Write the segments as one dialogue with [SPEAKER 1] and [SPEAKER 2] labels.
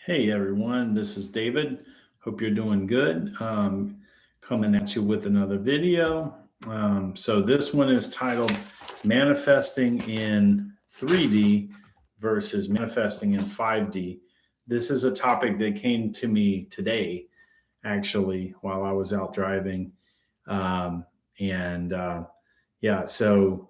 [SPEAKER 1] Hey everyone, this is David. Hope you're doing good. Coming at you with another video. So this one is titled Manifesting in 3D versus Manifesting in 5D. This is a topic that came to me today, actually, while I was out driving. Um, and yeah, so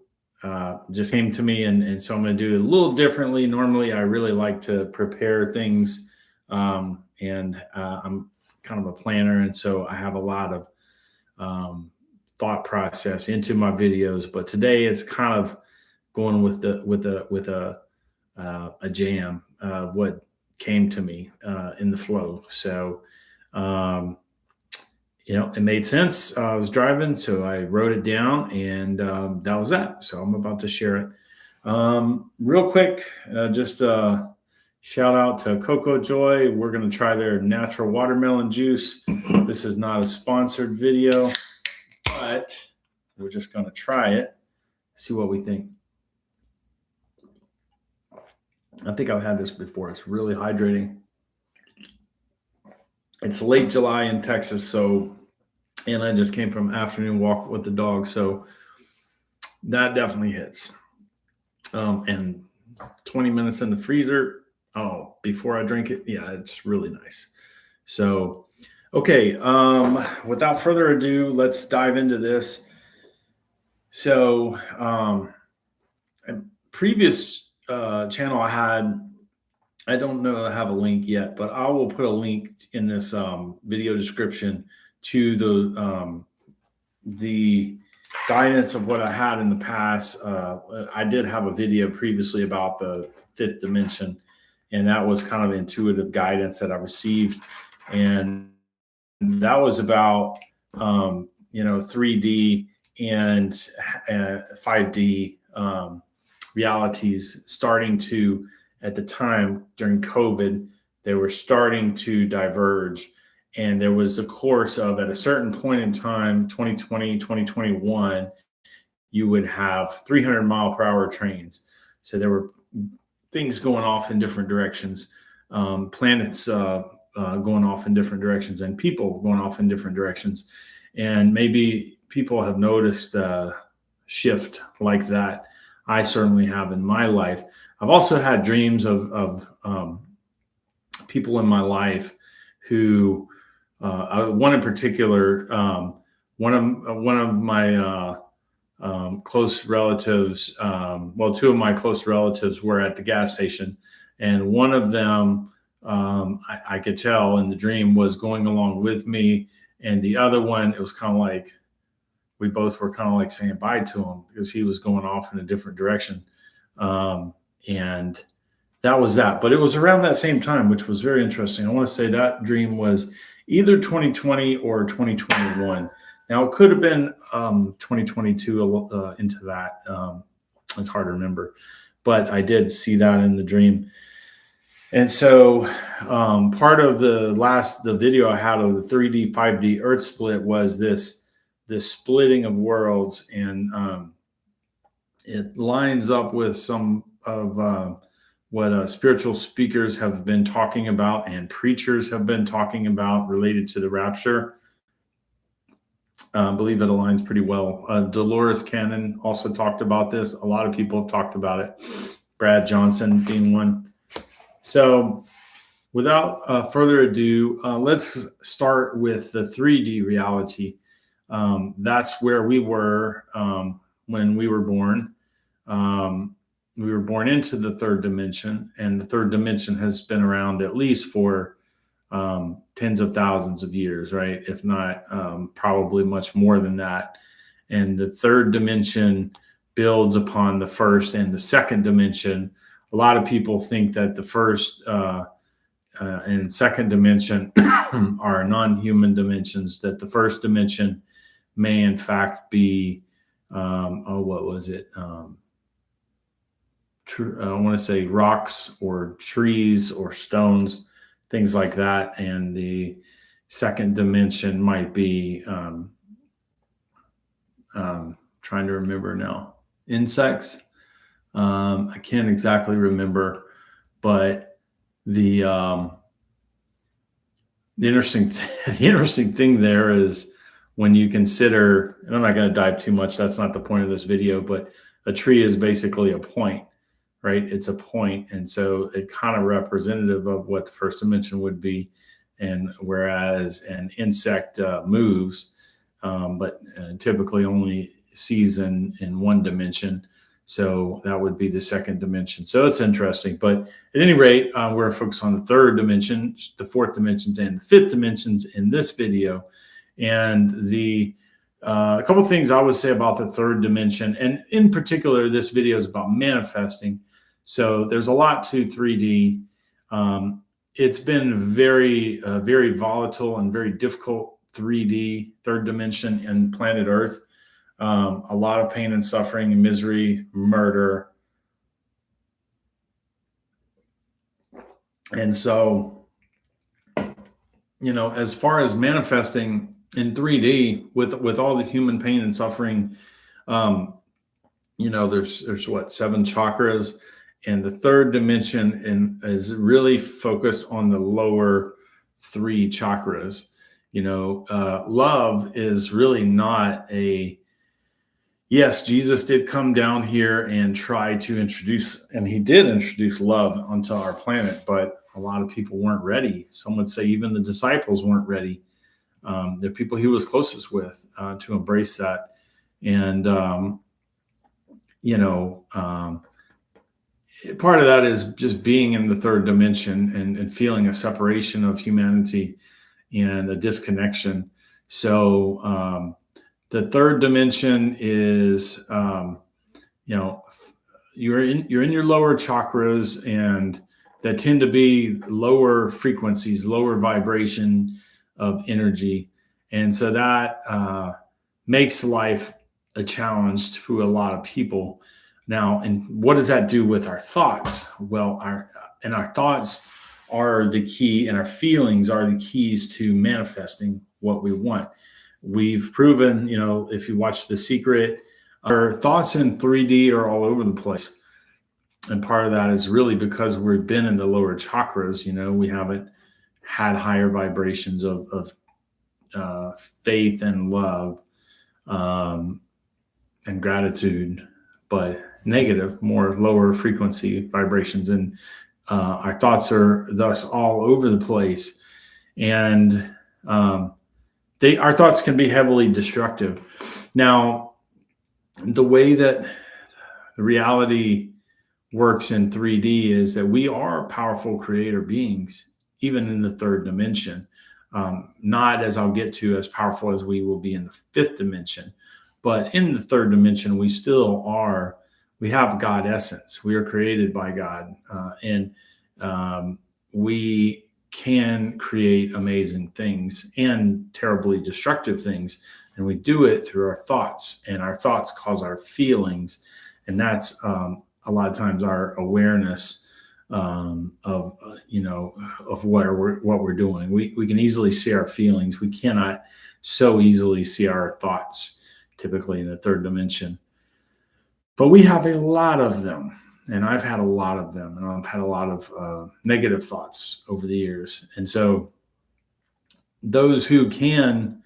[SPEAKER 1] just came to me, and so I'm going to do it a little differently. Normally, I really like to prepare things, and I'm kind of a planner, and so I have a lot of thought process into my videos. But today, it's kind of going with a jam of what came to me in the flow. So. Um, it made sense. I was driving, so I wrote it down, and that was that. So I'm about to share it. Real quick, just shout out to Coco Joy. We're going to try their natural watermelon juice. This is not a sponsored video, but we're just going to try it, see what we think. I think I've had this before. It's really hydrating. It's late July in Texas, and I just came from afternoon walk with the dog, so that definitely hits. And 20 minutes in the freezer. Oh, before I drink it, yeah, it's really nice. So, okay, without further ado, let's dive into this. So, previous channel I had, I don't know if I have a link yet, but I will put a link in this video description to the guidance of what I had in the past. I did have a video previously about the fifth dimension, and that was kind of intuitive guidance that I received. And that was about, 3D and 5D realities starting to, at the time during COVID, they were starting to diverge. And there was the course of, at a certain point in time, 2020, 2021, you would have 300-mile-per-hour trains. So there were things going off in different directions, planets going off in different directions, and people going off in different directions. And maybe people have noticed a shift like that. I certainly have in my life. I've also had dreams of people in my life who, one in particular, one of my close relatives. Two of my close relatives were at the gas station, and one of them, I could tell in the dream, was going along with me, and the other one, it was kind of like we both were kind of like saying bye to him because he was going off in a different direction, and that was that. But it was around that same time, which was very interesting. I want to say that dream was either 2020 or 2021. Now, it could have been 2022 into that. It's hard to remember. But I did see that in the dream. And so part of the video I had of the 3D, 5D Earth split was this splitting of worlds. And it lines up with some of what spiritual speakers have been talking about and preachers have been talking about related to the rapture. I believe it aligns pretty well. Dolores Cannon also talked about this. A lot of people have talked about it. Brad Johnson being one. So without further ado, let's start with the 3D reality. That's where we were when we were born. We were born into the third dimension, and the third dimension has been around at least for tens of thousands of years, right? If not, probably much more than that. And the third dimension builds upon the first and the second dimension. A lot of people think that the first and second dimension are non-human dimensions, that the first dimension may in fact be, what was it? I want to say rocks or trees or stones, things like that. And the second dimension might be, trying to remember now, insects. I can't exactly remember, but the the interesting thing there is when you consider, and I'm not going to dive too much, that's not the point of this video, but a tree is basically a point, right? It's a point, and so it kind of representative of what the first dimension would be. And whereas an insect moves, but typically only sees in one dimension, so that would be the second dimension. So it's interesting. But at any rate, we're focused on the third dimension, the fourth dimensions, and the fifth dimensions in this video. And a couple of things I would say about the third dimension, and in particular, this video is about manifesting. So there's a lot to 3D. It's been very, very volatile and very difficult 3D, third dimension in planet Earth. A lot of pain and suffering and misery, murder. And so, as far as manifesting in 3D with all the human pain and suffering, there's what, 7 chakras, and the third dimension is really focused on the lower 3 chakras. Love is really not yes, Jesus did come down here and try to introduce, and he did introduce love onto our planet, but a lot of people weren't ready. Some would say even the disciples weren't ready. The people he was closest with to embrace that. And, part of that is just being in the third dimension and feeling a separation of humanity and a disconnection. So, the third dimension is, you're in your lower chakras, and that tend to be lower frequencies, lower vibration of energy. And so that makes life a challenge to a lot of people. Now, and what does that do with our thoughts? Well, our thoughts are the key, and our feelings are the keys to manifesting what we want. We've proven, if you watch The Secret, our thoughts in 3D are all over the place. And part of that is really because we've been in the lower chakras. We haven't had higher vibrations of faith and love and gratitude, but negative, more lower frequency vibrations. And our thoughts are thus all over the place. And our thoughts can be heavily destructive. Now, the way that the reality works in 3D is that we are powerful creator beings, even in the third dimension. Not, as I'll get to, as powerful as we will be in the fifth dimension, but in the third dimension, we still are. We have God essence. We are created by God, and we can create amazing things and terribly destructive things. And we do it through our thoughts, and our thoughts cause our feelings. And that's a lot of times our awareness of what we're doing. We can easily see our feelings. We cannot so easily see our thoughts, typically in the third dimension. But we have a lot of them. And I've had a lot of them, and I've had a lot of negative thoughts over the years. And so those who can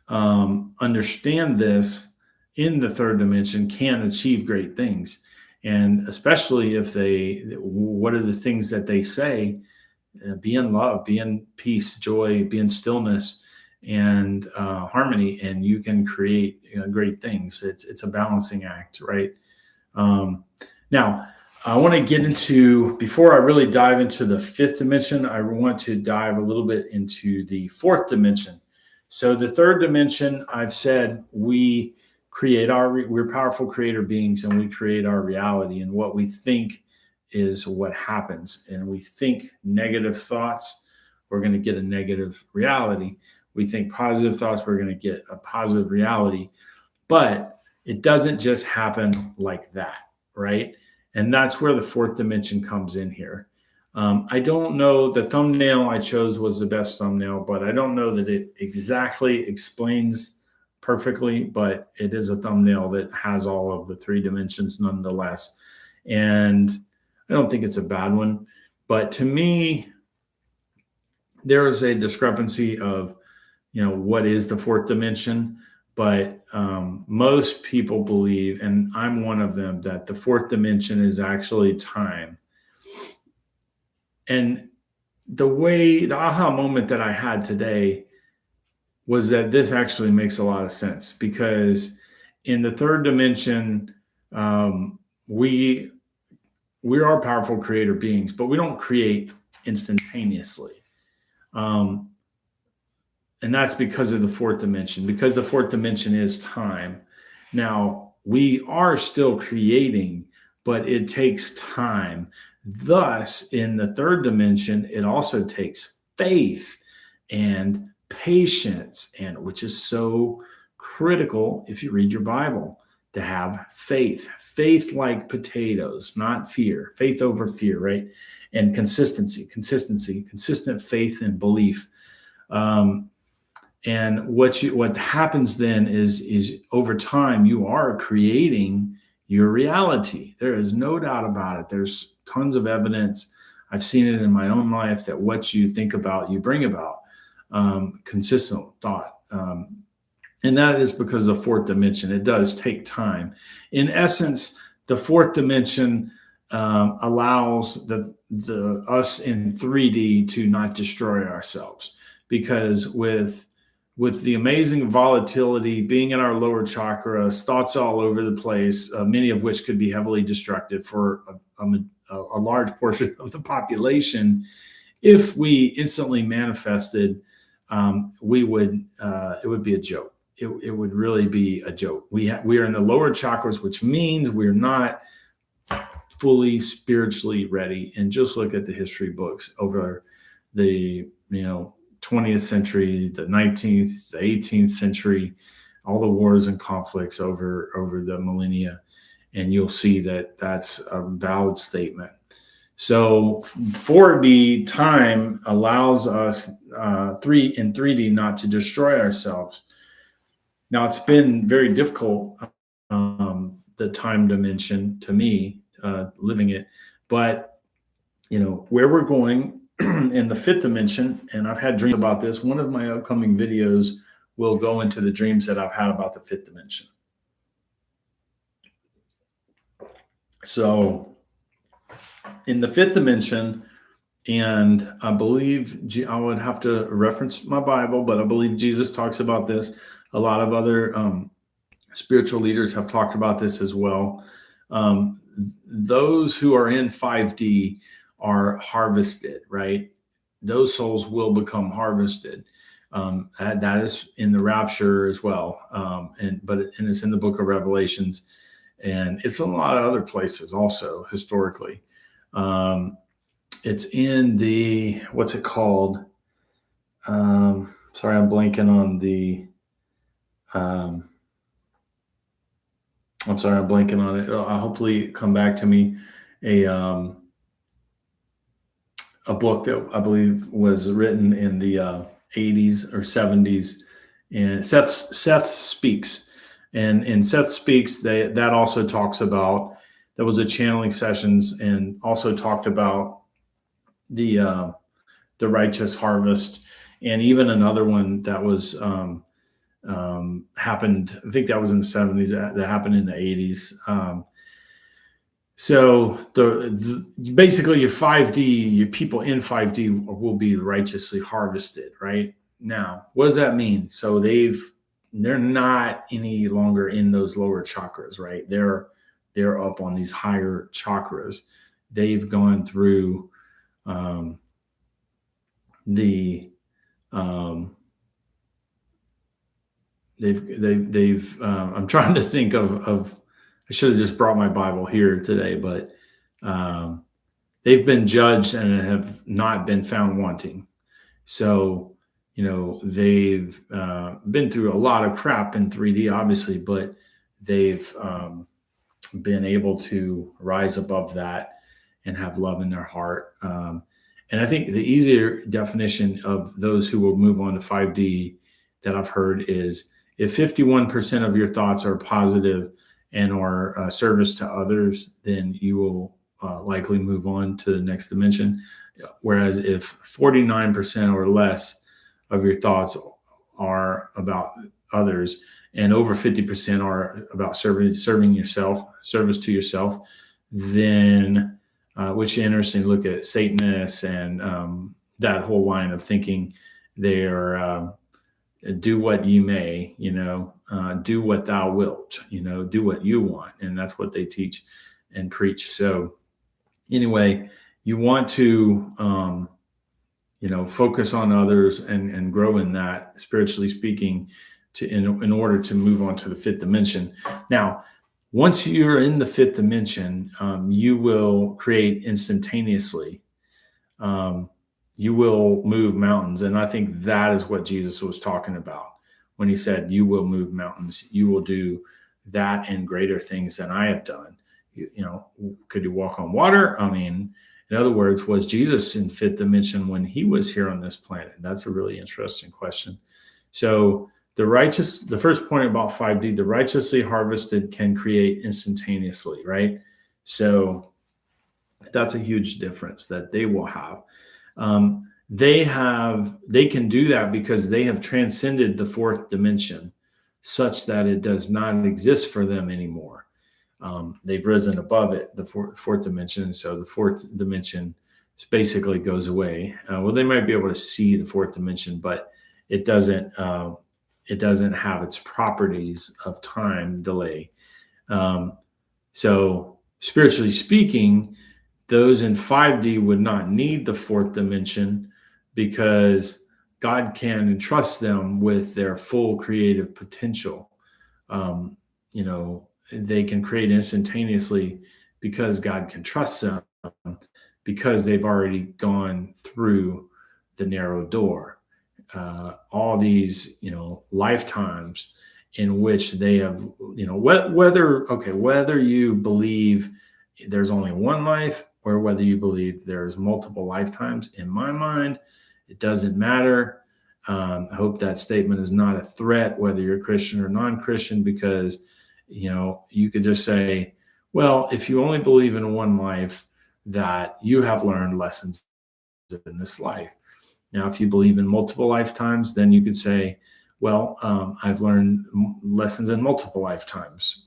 [SPEAKER 1] understand this in the third dimension can achieve great things. And especially if what are the things that they say? Be in love, be in peace, joy, be in stillness and harmony, and you can create great things. It's a balancing act, right? Now, I want to get into, before I really dive into the fifth dimension, I want to dive a little bit into the fourth dimension. So the third dimension, I've said, we're powerful creator beings, and we create our reality, and what we think is what happens. And we think negative thoughts, we're going to get a negative reality. We think positive thoughts, we're going to get a positive reality. But it doesn't just happen like that, right? And that's where the fourth dimension comes in here. I don't know, the thumbnail I chose was the best thumbnail, but I don't know that it exactly explains perfectly, but it is a thumbnail that has all of the 3 dimensions nonetheless. And I don't think it's a bad one. But to me, there is a discrepancy of, what is the fourth dimension, but most people believe, and I'm one of them, that the fourth dimension is actually time. And the aha moment that I had today was that this actually makes a lot of sense, because in the third dimension, we are powerful creator beings, but we don't create instantaneously. And that's because of the fourth dimension, because the fourth dimension is time. Now, we are still creating, but it takes time. Thus, in the third dimension, it also takes faith and patience, and which is so critical if you read your Bible, to have faith like potatoes, not fear, faith over fear, right? And consistent faith and belief. And what happens then is over time, you are creating your reality. There is no doubt about it. There's tons of evidence. I've seen it in my own life that what you think about, you bring about. Consistent thought. And that is because of the fourth dimension. It does take time. In essence, the fourth dimension allows the us in 3D to not destroy ourselves, because with the amazing volatility, being in our lower chakras, thoughts all over the place, many of which could be heavily destructive for a large portion of the population, if we instantly manifested, it would be a joke. It would really be a joke. We are in the lower chakras, which means we're not fully spiritually ready. And just look at the history books over the 20th century, the 19th, the 18th century, all the wars and conflicts over the millennia, and you'll see that that's a valid statement. So 4D time allows us in 3D not to destroy ourselves. Now, it's been very difficult, the time dimension, to me, living it, but where we're going in the fifth dimension, and I've had dreams about this. One of my upcoming videos will go into the dreams that I've had about the fifth dimension. So in the fifth dimension, and I believe I would have to reference my Bible, but I believe Jesus talks about this. A lot of other spiritual leaders have talked about this as well. Those who are in 5D are harvested, right? Those souls will become harvested. That is in the rapture as well. And it's in the book of Revelations, and it's in a lot of other places also historically. It's in the, what's it called? Sorry, I'm blanking on the, I'm sorry, I'm blanking on it. I'll hopefully come back to me. A book that I believe was written in the 80s or 70s, and Seth Speaks. And in Seth Speaks, that also talks about, that was a channeling sessions, and also talked about the righteous harvest, and even another one that was happened. I think that was in the 70s. That happened in the 80s. So basically your 5D, your people in 5D will be righteously harvested, right? Now, what does that mean? So they're not any longer in those lower chakras, right? They're up on these higher chakras. They've gone through I'm trying to think of I should have just brought my Bible here today, but they've been judged and have not been found wanting. So, they've been through a lot of crap in 3D, obviously, but they've been able to rise above that and have love in their heart. And I think the easier definition of those who will move on to 5D that I've heard is, if 51% of your thoughts are positive and are service to others, then you will likely move on to the next dimension. Whereas if 49% or less of your thoughts are about others, and over 50% are about serving yourself, service to yourself, then which is interesting. Look at Satanists and that whole line of thinking. They're do what you may, do what thou wilt, do what you want, and that's what they teach and preach. So anyway, you want to focus on others and grow in that, spiritually speaking, in order to move on to the fifth dimension. Now, once you're in the fifth dimension, you will create instantaneously. You will move mountains. And I think that is what Jesus was talking about when he said, you will move mountains. You will do that and greater things than I have done. Could you walk on water? I mean, in other words, was Jesus in fifth dimension when he was here on this planet? That's a really interesting question. So the first point about 5D, the righteously harvested can create instantaneously, right? So that's a huge difference that they will have. They can do that because they have transcended the fourth dimension such that it does not exist for them anymore. They've risen above it, the fourth dimension. So the fourth dimension basically goes away. Well, they might be able to see the fourth dimension, but it doesn't have its properties of time delay. So spiritually speaking, those in 5D would not need the fourth dimension because God can entrust them with their full creative potential. They can create instantaneously because God can trust them because they've already gone through the narrow door. All these, lifetimes in which they have, whether you believe there's only one life or whether you believe there's multiple lifetimes, in my mind, it doesn't matter. I hope that statement is not a threat, whether you're Christian or non-Christian, because, you could just say, well, if you only believe in one life, that you have learned lessons in this life. Now, if you believe in multiple lifetimes, then you could say, well, I've learned lessons in multiple lifetimes.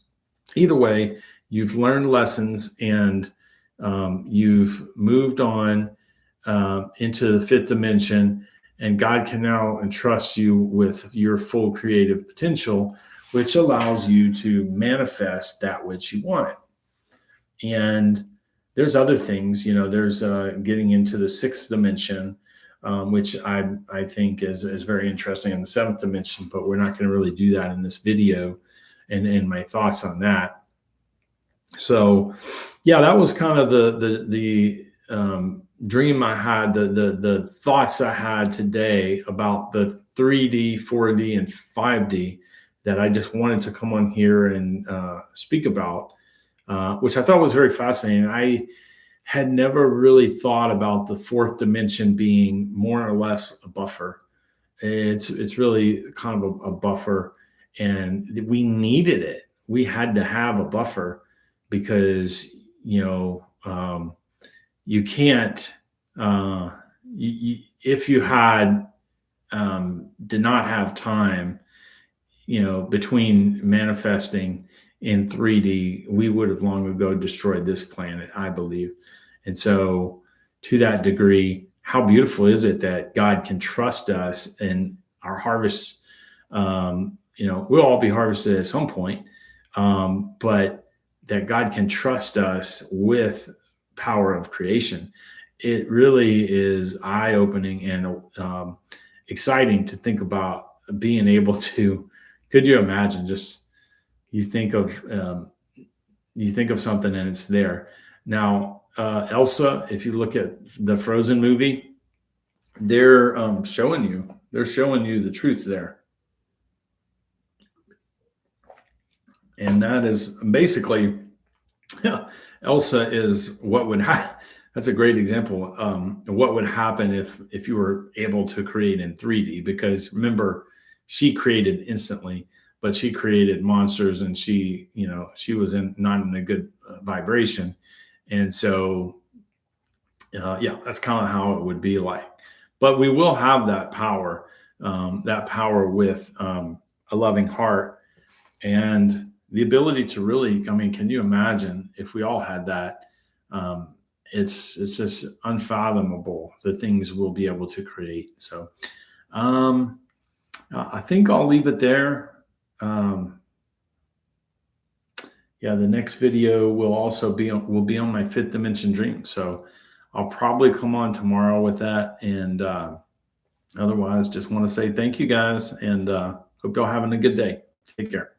[SPEAKER 1] Either way, you've learned lessons and you've moved on into the fifth dimension, and God can now entrust you with your full creative potential, which allows you to manifest that which you want. And there's other things, there's getting into the sixth dimension, which I think is very interesting, in the seventh dimension, but we're not going to really do that in this video and my thoughts on that. So yeah, that was kind of the dream I had, the thoughts I had today about the 3D, 4D, and 5D that I just wanted to come on here and speak about, which I thought was very fascinating. I had never really thought about the fourth dimension being more or less a buffer. It's really kind of a buffer, and we needed it. We had to have a buffer because, you can't, if you did not have time, between manifesting in 3D, we would have long ago destroyed this planet, I believe. And so to that degree, how beautiful is it that God can trust us in our harvests? We'll all be harvested at some point, but that God can trust us with power of creation. It really is eye-opening and exciting to think about being able to. Could you imagine? Just you think of something and it's there. Now, Elsa, if you look at the Frozen movie, they're showing you the truth there, and that is basically Elsa is what would happen. That's a great example. What would happen if you were able to create in 3D? Because remember, she created instantly, but she created monsters, and she was not in a good vibration, And so, yeah, that's kind of how it would be like. But we will have that power with a loving heart and the ability to really, I mean, can you imagine if we all had that? Um, it's just unfathomable the things we'll be able to create. So um, I think I'll leave it there. Yeah, the next video will be on my fifth dimension dream. So I'll probably come on tomorrow with that. And otherwise, just want to say thank you guys, and hope y'all having a good day. Take care.